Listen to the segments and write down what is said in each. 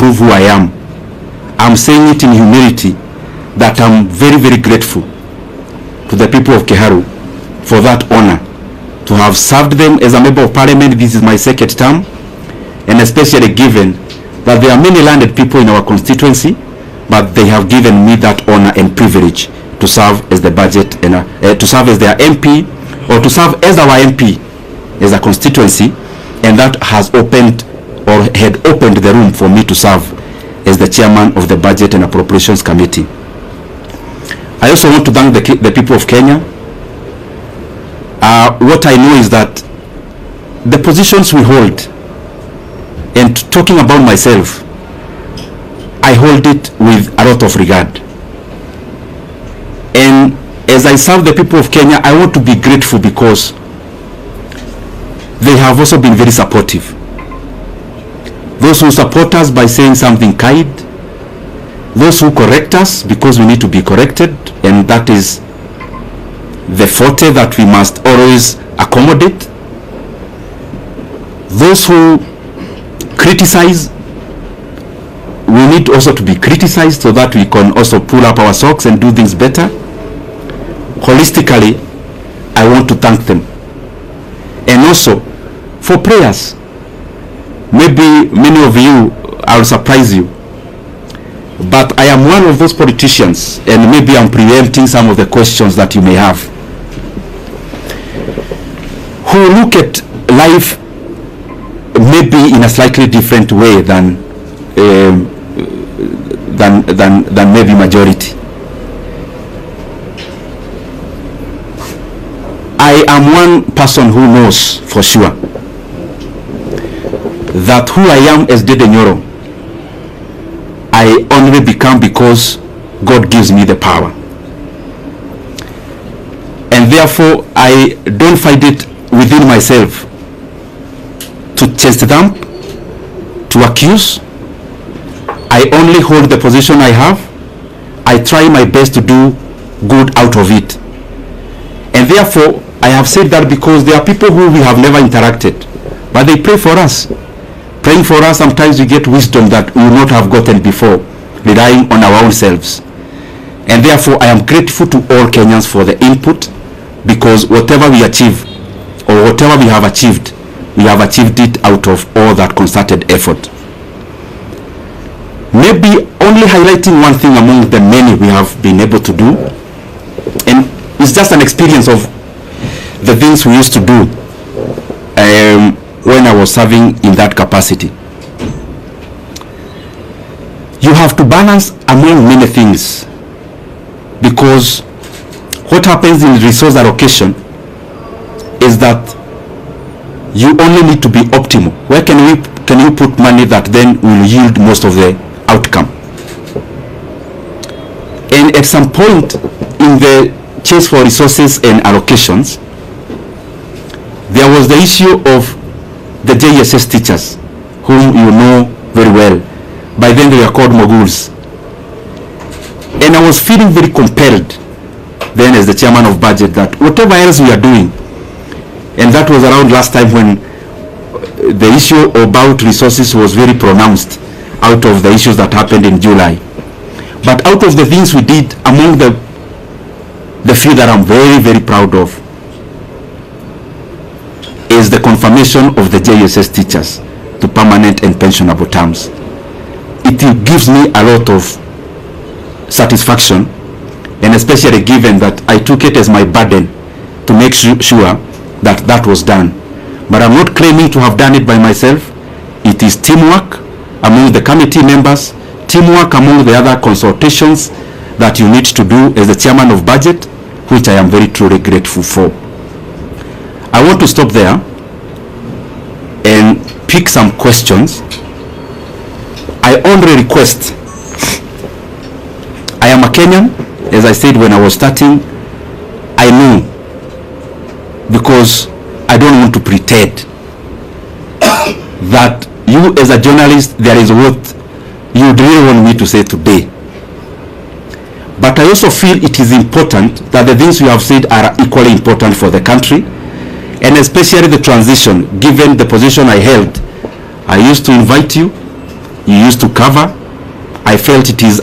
prove who I am. I'm saying it in humility that I'm very, very grateful to the people of Kiharu for that honor, to have served them as a member of parliament. This is my second term, and especially given that there are many landed people in our constituency, but they have given me that honor and privilege to serve as the budget and to serve as their MP, or to serve as our MP as a constituency, and that has opened or had opened the room for me to serve as the chairman of the Budget and Appropriations Committee. I also want to thank the people of Kenya. What I know is that the positions we hold, and talking about myself, I hold it with a lot of regard. And as I serve the people of Kenya, I want to be grateful because they have also been very supportive. Those who support us by saying something kind, those who correct us because we need to be corrected, and that is the forte that we must always accommodate. Those who criticize, we need also to be criticized so that we can also pull up our socks and do things better. Holistically, I want to thank them. And also for prayers. Maybe many of you, I'll surprise you, but I am one of those politicians, and maybe I'm preempting some of the questions that you may have, who look at life maybe in a slightly different way than maybe majority. I am one person who knows for sure that who I am as Ndindi Nyoro, I only become because God gives me the power. And therefore, I don't find it within myself to chase them, to accuse. I only hold the position I have. I try my best to do good out of it. And therefore, I have said that because there are people who we have never interacted, but they pray for us. Praying for us, sometimes we get wisdom that we would not have gotten before, relying on our own selves. And therefore, I am grateful to all Kenyans for the input, because whatever we achieve, or whatever we have achieved it out of all that concerted effort. Maybe only highlighting one thing among the many we have been able to do, and it's just an experience of the things we used to do when I was serving in that capacity. You have to balance among many things, because what happens in resource allocation is that you only need to be optimal. Where can you put money that then will yield most of the outcome? And at some point in the chase for resources and allocations, there was the issue of the JSS teachers, whom you know very well. By then they were called moguls. And I was feeling very compelled then as the chairman of budget that whatever else we are doing, and that was around last time when the issue about resources was very pronounced out of the issues that happened in July. But out of the things we did, among the few that I'm very, very proud of, is the confirmation of the JSS teachers to permanent and pensionable terms. It gives me a lot of satisfaction, and especially given that I took it as my burden to make sure that that was done. But I'm not claiming to have done it by myself. It is teamwork among the committee members, teamwork among the other consultations that you need to do as the chairman of budget, which I am very truly grateful for. I want to stop there and pick some questions. I only request, I am a Kenyan, as I said when I was starting. I know, because I don't want to pretend that you as a journalist, there is what you really want me to say today. But I also feel it is important that the things you have said are equally important for the country, and especially the transition. Given the position I held, I used to invite you you used to cover, I felt it is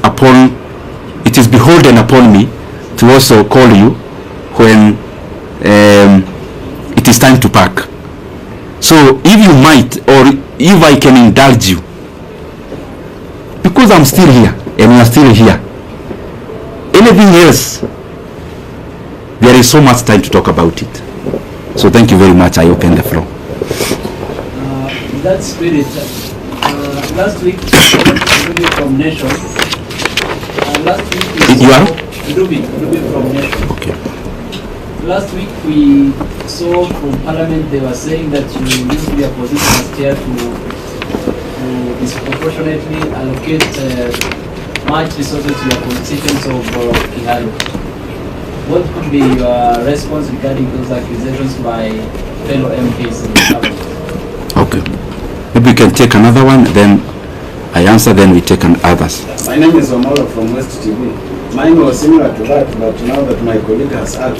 beholden upon me to also call you when it is time to pack. So if you might, or if I can indulge you, because I'm still here and you are still here, anything else, there is so much time to talk about it. So thank you very much. I open the floor. In that spirit, last week Ruby from Nation. Last week you are Ruby from Nation. Okay. Last week we saw from Parliament they were saying that you used to be a position as chair to disproportionately allocate much resources to your constituents of Kiharu. What could be your response regarding those accusations by fellow MPs in the Parliament? Okay. Maybe we can take another one, then I answer, then we take others. My name is Omolo from West TV. Mine was similar to that, but now that my colleague has asked,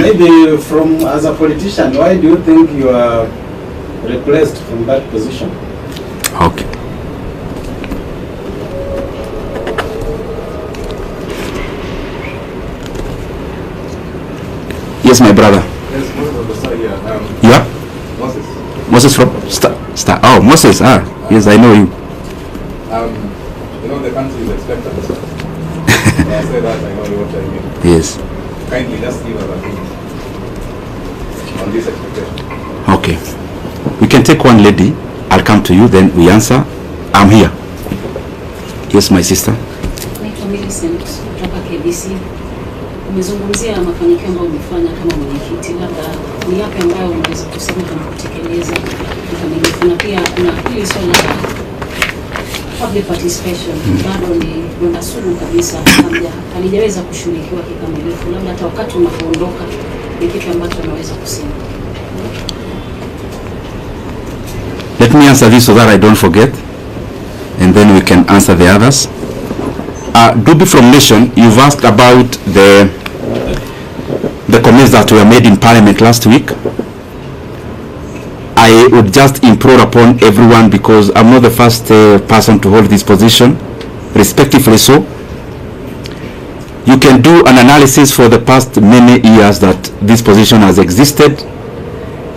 maybe as a politician, why do you think you are replaced from that position? Okay. Yes, my brother. Yes, Moses here. Yeah? Moses. Moses from Star. Oh, Moses. Yes, I know you. You know the country is expectant. When I say that, I know what I mean. Yes. Kindly just give us a hint on this expectation. Okay. We can take one lady. I'll come to you, then we answer. I'm here. Yes, my sister. Naitwa Millicent kutoka KBC. Umezungumzia mafanikio ambayo umefanya kama mwenyekiti, labda ni yapi ambayo unaweza kusema kama kutekeleza kikamilifu, na pia kuna hili swala la public participation bado ni donda sugu kabisa, halijaweza kushughulikiwa kikamilifu, labda hata wakati unapoondoka ni kitu ambacho unaweza kusema. Let me answer this so that I don't forget, and then we can answer the others. Duby from Nation, you've asked about the comments that were made in Parliament last week. I would just implore upon everyone, because I'm not the first person to hold this position, respectively so. You can do an analysis for the past many years that this position has existed,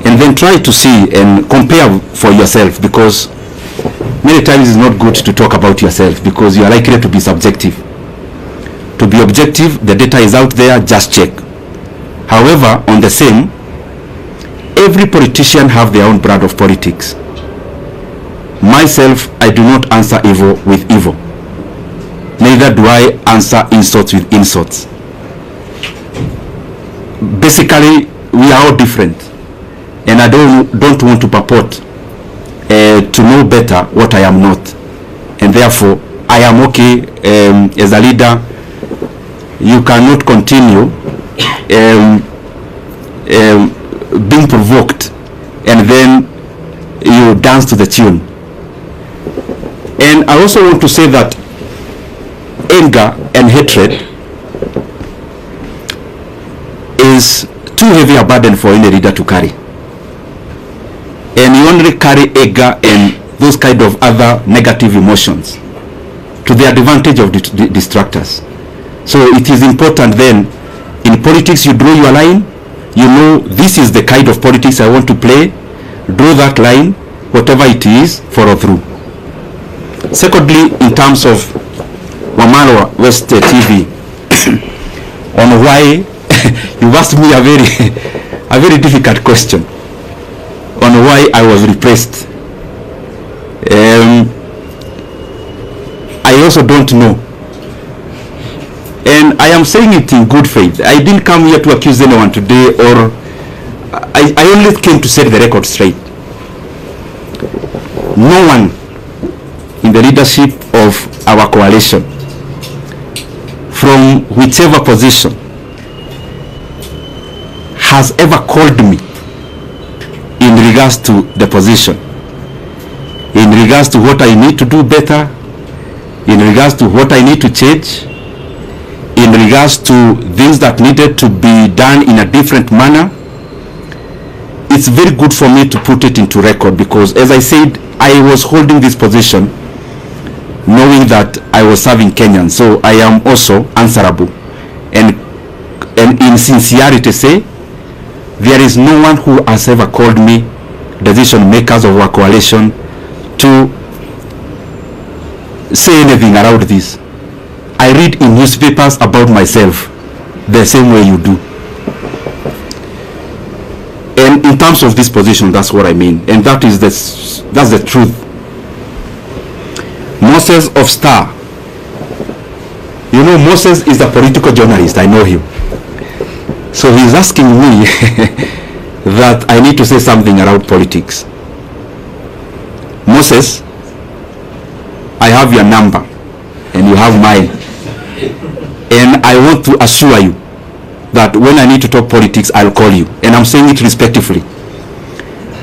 and then try to see and compare for yourself, because many times it's not good to talk about yourself, because you are likely to be subjective. To be objective, the data is out there, just check. However, on the same, every politician have their own brand of politics. Myself, I do not answer evil with evil. Neither do I answer insults with insults. Basically, we are all different, and I don't want to purport to know better what I am not, and therefore I am okay as a leader. You cannot continue being provoked and then you dance to the tune. And I also want to say that anger and hatred is too heavy a burden for any leader to carry. And you only carry anger and those kind of other negative emotions to the advantage of the distractors. So it is important then, in politics you draw your line, you know this is the kind of politics I want to play, draw that line, whatever it is, follow through. Secondly, in terms of Wamalwa West TV, on why, you asked me a very difficult question, on why I was repressed. I also don't know. And I am saying it in good faith. I didn't come here to accuse anyone today, or I only came to set the record straight. No one in the leadership of our coalition, from whichever position, has ever called me in regards to the position, in regards to what I need to do better, in regards to what I need to change, in regards to things that needed to be done in a different manner. it's very good for me to put it into record, because as I said, I was holding this position knowing that I was serving Kenyans, so I am also answerable, and in sincerity say, there is no one who has ever called me decision makers of our coalition to say anything around this. I read in newspapers about myself the same way you do. And in terms of this position, that's what I mean, and that's the truth. Moses of Star, you know, Moses is a political journalist, I know him. So he's asking me that I need to say something around politics. Moses, I have your number and you have mine, and I want to assure you that when I need to talk politics, I'll call you, and I'm saying it respectfully.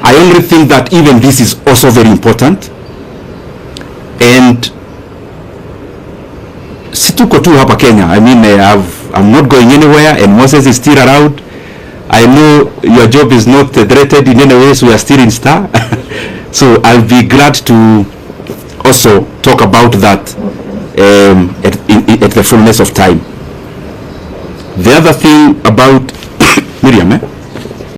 I only think that even this is also very important, and situko tu hapa Kenya. I mean, I'm not going anywhere, and Moses is still around. I know your job is not threatened in any way, so we are still in Star. So I'll be glad to also talk about that at the fullness of time. The other thing about Miriam,